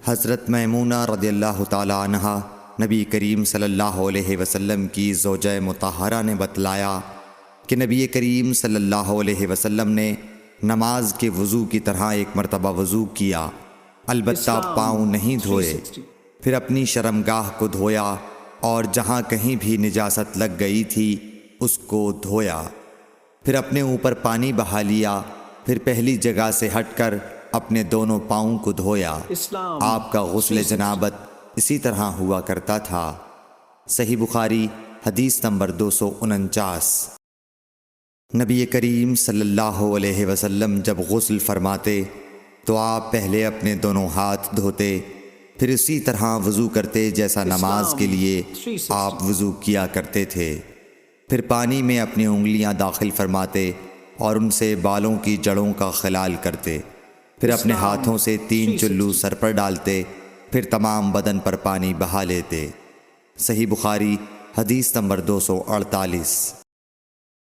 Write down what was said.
حضرت میمونہ رضی اللہ تعالی عنہا نبی کریم صلی اللہ علیہ وسلم کی زوجہ مطہرہ نے بتلایا کہ نبی کریم صلی اللہ علیہ وسلم نے نماز کے وضو کی طرح ایک مرتبہ وضو کیا، البتہ پاؤں نہیں دھوئے، پھر اپنی شرمگاہ کو دھویا اور جہاں کہیں بھی نجاست لگ گئی تھی اس کو دھویا، پھر اپنے اوپر پانی بہا لیا، پھر پہلی جگہ سے ہٹ کر اپنے دونوں پاؤں کو دھویا۔ آپ کا غسل جنابت اسی طرح ہوا کرتا تھا۔ صحیح بخاری حدیث نمبر 249۔ نبی کریم صلی اللہ علیہ وسلم جب غسل فرماتے تو آپ پہلے اپنے دونوں ہاتھ دھوتے، پھر اسی طرح وضو کرتے جیسا نماز کے لیے آپ وضو کیا کرتے تھے، پھر پانی میں اپنی انگلیاں داخل فرماتے اور ان سے بالوں کی جڑوں کا خلال کرتے، پھر اپنے ہاتھوں سے 3 چلو سر پر ڈالتے، پھر تمام بدن پر پانی بہا لیتے۔ صحیح بخاری حدیث نمبر 248۔